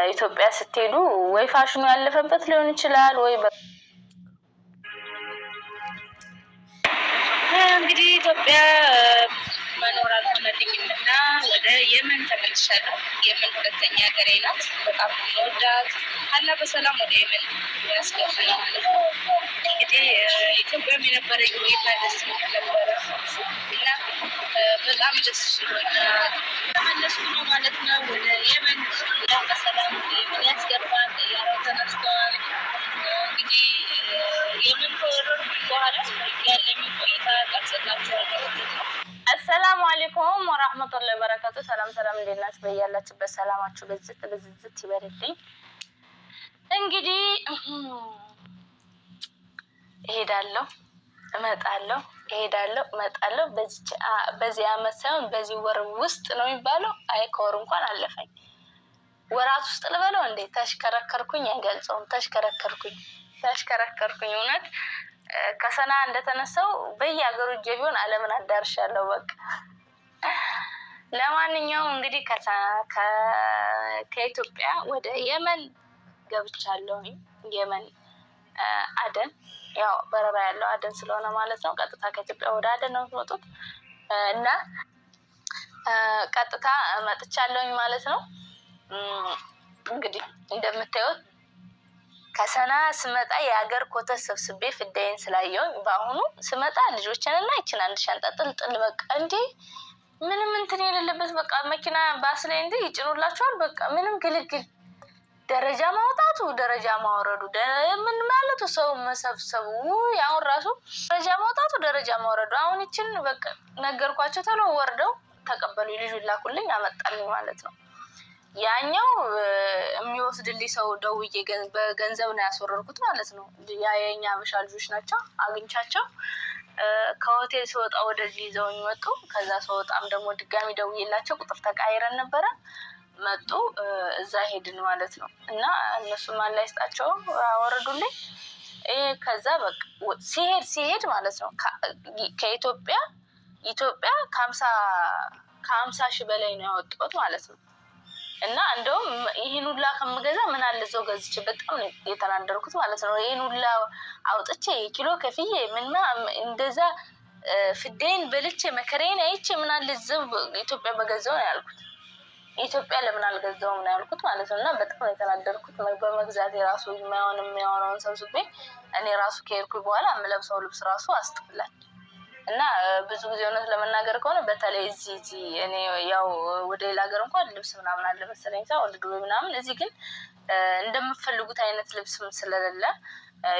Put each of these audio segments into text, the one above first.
ኢትዮጵያ ስትሄዱ ወይ ፋሽኑ ያለፈበት ሊሆን ይችላል ወይ እንግዲህ ኢትዮጵያ መኖር አልሆነልኝምና ወደ የመን ተመልሻለሁ። የመን ሁለተኛ ሀገሬ ናት። በጣም ወዳት አላ በሰላም ወደ የመን ያስገባኝ ማለት ነው። እንግዲህ ኢትዮጵያም የነበረኝ ሁኔታ ደስ ነበረ እና በጣም ደስ ብሎኛል። ተመለስኩ ነው ማለት ነው ወደ የመን በሰላም ያስገባን ያለው ተነስተዋል። እንግዲህ የመን ከወረድኩ በኋላ ያለኝ ቆይታ ቀርጽላችኋለሁ። አሰላሙ አለይኩም ወራህመቱላሂ ወበረካቱ። ሰላም እንዴት ናችሁ? በያላችሁበት ሰላማችሁ በዝዝት ይበልልኝ። እንግዲህ እሄዳለሁ እመጣለሁ በዚህ አመት ሳይሆን በዚህ ወር ውስጥ ነው የሚባለው። አይ ከወር እንኳን አለፈኝ። ወራት ውስጥ ልበለው እንዴ? ተሽከረከርኩኝ አይገልጸውም። ተሽከረከርኩኝ እውነት ከሰና እንደተነሳው በየሀገሩ እጄ ቢሆን ዓለምን አዳርሻለሁ። በቃ ለማንኛውም እንግዲህ ከኢትዮጵያ ወደ የመን ገብቻለሁ። የመን አደን፣ ያው በረራ ያለው አደን ስለሆነ ማለት ነው። ቀጥታ ከኢትዮጵያ ወደ አደን ነው የምትመጡት እና ቀጥታ መጥቻለሁኝ ማለት ነው። እንግዲህ እንደምታዩት ከሰና ስመጣ የሀገር ኮተት ሰብስቤ ፍዳይን ስላየው በአሁኑ ስመጣ ልጆችንና ይችን አንድ ሻንጣ ጥልጥል በቃ እንዴ ምንም እንትን የሌለበት በቃ መኪና ባስ ላይ እንዴ ይጭኑላችኋል። በቃ ምንም ግልግል፣ ደረጃ ማውጣቱ ደረጃ ማውረዱ ምን ማለቱ ሰው መሰብሰቡ ያው ራሱ ደረጃ ማውጣቱ ደረጃ ማውረዱ። አሁን ይችን በቃ ነገርኳቸው ተሎ ወርደው ተቀበሉ። ልጁን ላኩልኝ አመጣልኝ ማለት ነው። ያኛው የሚወስድልኝ ሰው ደውዬ በገንዘብ ነው ያስወረድኩት ማለት ነው። የኛ አበሻ ልጆች ናቸው። አግኝቻቸው ከሆቴል ስወጣ ወደዚህ ይዘውኝ መጡ። ከዛ ስወጣም ደግሞ ድጋሚ ደውዬላቸው ቁጥር ተቃይረን ነበረ መጡ። እዛ ሄድን ማለት ነው። እና እነሱም አላህ ይስጣቸው አወረዱልኝ። ከዛ በቃ ሲሄድ ማለት ነው ከኢትዮጵያ ከ50 ሺህ በላይ ነው ያወጣሁት ማለት ነው። እና እንደውም ይሄን ሁላ ከምገዛ ምን አለ እዛው ገዝቼ በጣም ነው የተናደርኩት ማለት ነው። ይሄን ሁላ አውጥቼ ኪሎ ከፍዬ እንደዛ ፍዴን በልቼ መከሬን አይቼ ምን አለ እዛው ኢትዮጵያ በገዛው ነው ያልኩት። ኢትዮጵያ ለምን አልገዛውም ነው ያልኩት ማለት ነው። እና በጣም ነው የተናደርኩት በመግዛት የራሱ የሚያወራውን ሰብስቤ እኔ ራሱ ከሄድኩኝ በኋላ የምለብሰው ልብስ ራሱ አስጠላኝ። እና ብዙ ጊዜ እውነት ለመናገር ከሆነ በተለይ እዚህ እኔ ያው ወደ ሌላ ሀገር እንኳን ልብስ ምናምን አለ መሰለኝ ወደ ዱባይ ምናምን፣ እዚህ ግን እንደምትፈልጉት አይነት ልብስም ስለሌለ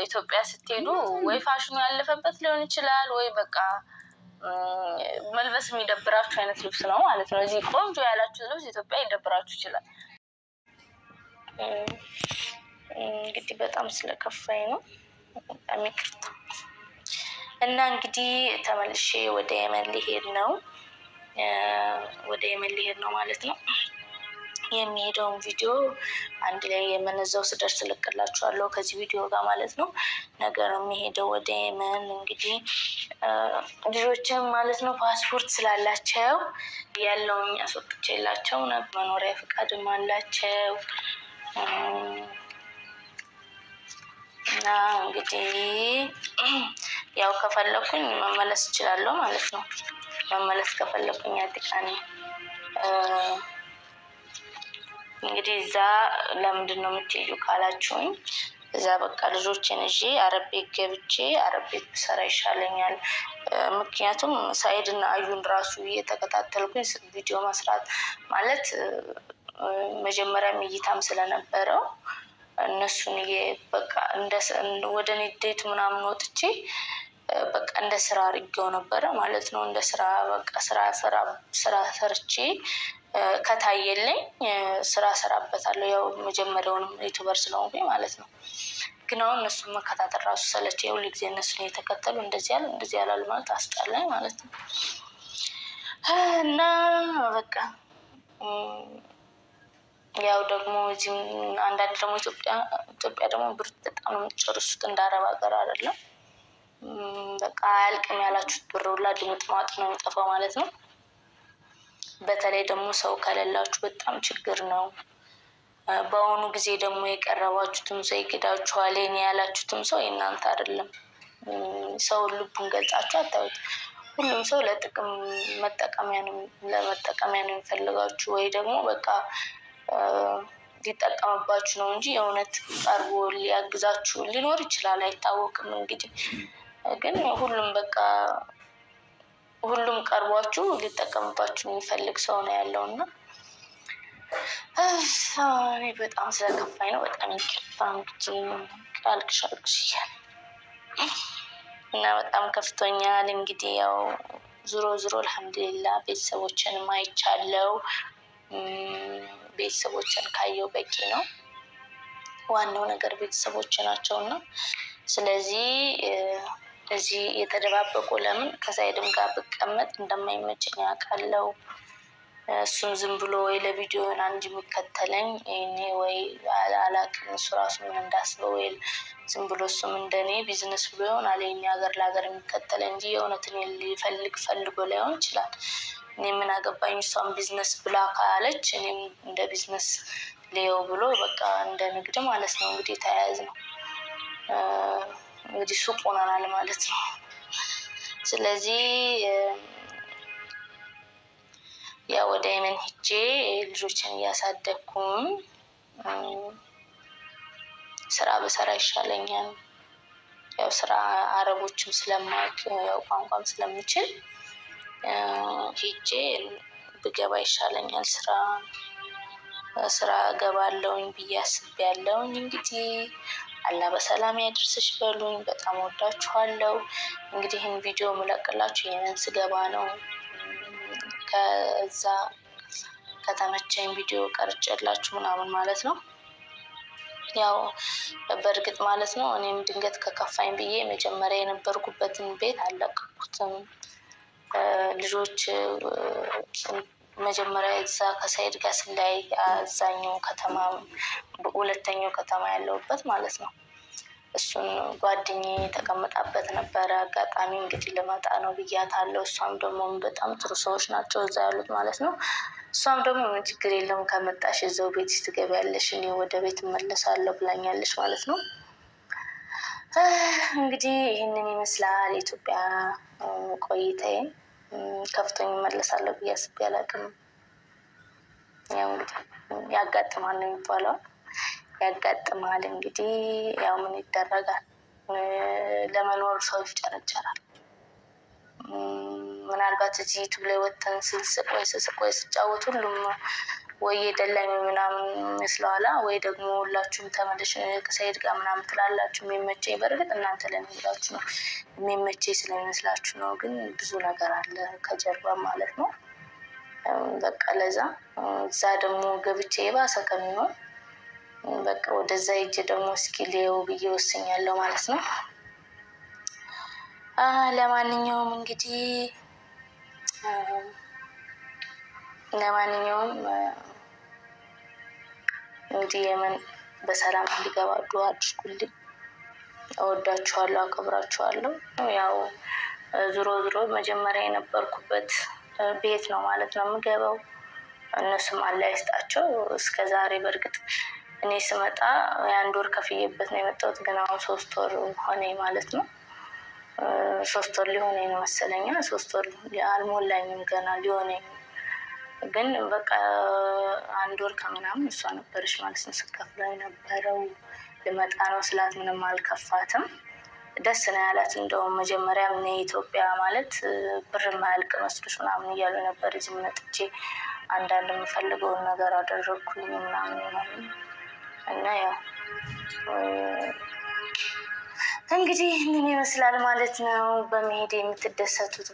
ኢትዮጵያ ስትሄዱ ወይ ፋሽኑ ያለፈበት ሊሆን ይችላል ወይ በቃ መልበስ የሚደብራችሁ አይነት ልብስ ነው ማለት ነው። እዚህ ቆንጆ ያላችሁ ልብስ ኢትዮጵያ ይደብራችሁ ይችላል። እንግዲህ በጣም ስለከፋኝ ነው በጣም ይቅርታ። እና እንግዲህ ተመልሼ ወደ የመን ሊሄድ ነው ማለት ነው። የሚሄደውን ቪዲዮ አንድ ላይ የመነዛው ስደርስ ልክላችኋለሁ ከዚህ ቪዲዮ ጋር ማለት ነው። ነገር የሚሄደው ወደ የመን እንግዲህ ልጆችም ማለት ነው ፓስፖርት ስላላቸው ያለውን ያስወጥቼላቸው መኖሪያ ፈቃድም አላቸው። እና እንግዲህ ያው ከፈለኩኝ መመለስ እችላለሁ ማለት ነው። መመለስ ከፈለኩኝ አጥቃኔ እንግዲህ እዛ ለምንድን ነው የምትሄዱ ካላችሁኝ እዛ በቃ ልጆችን እሺ አረብ ቤት ገብቼ አረብ ቤት ብሰራ ይሻለኛል። ምክንያቱም ሳይድና አዩን ራሱ እየተከታተልኩኝ ቪዲዮ መስራት ማለት መጀመሪያም እይታም ስለነበረው እነሱን በቃ ወደ ንዴት ምናምን ወጥቼ በቃ እንደ ስራ አድርጌው ነበረ ማለት ነው። እንደ ስራ በቃ ስራ ሰርቼ ከታየልኝ ስራ ሰራበታለሁ። ያው መጀመሪያውንም ዩቲዩበር ስለሆንኩኝ ማለት ነው። ግን አሁን እነሱን መከታተል ራሱ ሰለቸኝ። ሁሉ ጊዜ እነሱን እየተከተሉ እንደዚህ ያላሉ ማለት አስጠላኝ ማለት ነው። እና በቃ ያው ደግሞ እዚህ አንዳንድ ደግሞ ኢትዮጵያ ደግሞ ብር በጣም ነው የምትጨርሱት። እንዳረብ ሀገር አይደለም በቃ አያልቅም ያላችሁት ብር ሁላ ድምጥማጥ ነው የሚጠፋው ማለት ነው። በተለይ ደግሞ ሰው ከሌላችሁ በጣም ችግር ነው። በአሁኑ ጊዜ ደግሞ የቀረባችሁትም ሰው ይክዳችኋል፣ የኔ ያላችሁትም ሰው የእናንተ አይደለም። ሰውን ልቡን ገልጻችሁ አታዩት። ሁሉም ሰው ለጥቅም ለመጠቀሚያ ነው የሚፈልጋችሁ፣ ወይ ደግሞ በቃ ሊጠቀምባችሁ ነው እንጂ የእውነት ቀርቦ ሊያግዛችሁ ሊኖር ይችላል፣ አይታወቅም። እንግዲህ ግን ሁሉም ቀርቧችሁ ሊጠቀምባችሁ የሚፈልግ ሰው ነው ያለው እና እኔ በጣም ስለከፋኝ ነው። በጣም ይቅርታ እንግዲህ አልቅሽ እያለ እና በጣም ከፍቶኛል። እንግዲህ ያው ዙሮ አልሐምዱሊላህ ቤተሰቦችንም አይቻለው። ቤተሰቦችን ካየው በቂ ነው። ዋናው ነገር ቤተሰቦች ናቸውና ስለዚህ እዚህ የተደባበቁ ለምን ከሳይድም ጋር ብቀመጥ እንደማይመቸኝ ያውቃለው። እሱም ዝም ብሎ ወይ ለቪዲዮ አንድ የሚከተለኝ እኔ ወይ አላቅም፣ እሱ ራሱ ምን እንዳስበው ወይ ዝም ብሎ እሱም እንደኔ ቢዝነስ ብሎ ይሆናል እኔ ሀገር ለሀገር የሚከተለኝ እንጂ የእውነትን ፈልጎ ላይሆን ይችላል። እኔ ምን አገባኝ፣ እሷም ቢዝነስ ብላ ካለች እኔም እንደ ቢዝነስ ሊየው ብሎ በቃ እንደ ንግድ ማለት ነው እንግዲህ ተያያዝ ነው እንግዲህ ሱቅ ሆነናል ማለት ነው። ስለዚህ ያ ወደ የመን ሂጄ ልጆችን እያሳደግኩኝ ስራ በሰራ ይሻለኛል። ያው ስራ አረቦችም ስለማውቅ ያው ቋንቋም ስለምችል ሂጄ ብገባ ይሻለኛል። ስራ ገባለሁኝ ብዬ አስቤያለሁኝ። እንግዲህ አላህ በሰላም ያድርስሽ በሉኝ። በጣም ወዳችኋለሁ። እንግዲህ ይህን ቪዲዮ ምለቅላችሁ የመን ስገባ ነው። ከዛ ከተመቸኝ ቪዲዮ ቀርጬላችሁ ምናምን ማለት ነው። ያው በእርግጥ ማለት ነው እኔም ድንገት ከከፋኝ ብዬ መጀመሪያ የነበርኩበትን ቤት አልለቀኩትም። ልጆች መጀመሪያ እዛ ከሳይድ ጋር ስላይ አዛኛው ከተማ ሁለተኛው ከተማ ያለውበት ማለት ነው። እሱን ጓደኛዬ ተቀምጣበት ነበረ። አጋጣሚ እንግዲህ ልመጣ ነው ብያታለሁ። እሷም ደግሞ በጣም ጥሩ ሰዎች ናቸው እዛ ያሉት ማለት ነው። እሷም ደግሞ ምን ችግር የለውም ከመጣሽ እዛው ቤት ትገቢያለሽ፣ እኔ ወደ ቤት እመለሳለሁ ብላኛለች ማለት ነው። እንግዲህ ይህንን ይመስላል የኢትዮጵያ ቆይታዬ። ከፍቶኝ እመለሳለሁ ብዬ አስቤ አላውቅም። ያው እንግዲህ ያጋጥማል ነው የሚባለው። ያጋጥማል እንግዲህ ያው ምን ይደረጋል፣ ለመኖር ሰው ይፍጨረጨራል። ምናልባት እዚህ ዩቱብ ላይ ወጥተን ስስቅ ወይ ስጫወት ሁሉም ወይ የደላኝ ምናምን ይመስለዋል፣ ወይ ደግሞ ሁላችሁም ተመለሽ ከሰይድ ጋር ምናምን ትላላችሁ። የሚመቸኝ በእርግጥ እናንተ ለሚላችሁ ነው፣ የሚመቸኝ ስለሚመስላችሁ ነው። ግን ብዙ ነገር አለ ከጀርባ ማለት ነው። በቃ ለዛ እዛ ደግሞ ገብቼ የባሰ ከሚሆን በቃ ወደዛ ሂጅ ደግሞ እስኪ ሊየው ብዬ ወስኛለሁ ማለት ነው። ለማንኛውም እንግዲህ የመን በሰላም እንዲገባ ዱዓ አድርጉልኝ። እወዳችኋለሁ፣ አከብራችኋለሁ። ያው ዙሮ መጀመሪያ የነበርኩበት ቤት ነው ማለት ነው የምገባው። እነሱም አላህ ይስጣቸው እስከ ዛሬ። በእርግጥ እኔ ስመጣ የ1 ወር ከፍዬበት ነው የመጣሁት፣ ግን አሁን 3 ወር ሆነኝ ማለት ነው። 3 ወር ሊሆነኝ ነው መሰለኝ። 3 ወር አልሞላኝም ገና ሊሆነኝ፣ ግን በቃ 1 ወር ከምናምን እሷ ነበረች ማለት ነው ስትከፍለው የነበረው። ልመጣ ነው ስላት ምንም አልከፋትም፣ ደስ ነው ያላት። እንደውም መጀመሪያ ምን ኢትዮጵያ ማለት ብር ማያልቅ መስሎሽ ምናምን እያሉ ነበር። እዚህ መጥቼ አንዳንድ የምፈልገውን ነገር አደረግኩኝ ምናምን እና ያው እንግዲህ ምን ይመስላል ማለት ነው። በመሄድ የምትደሰቱት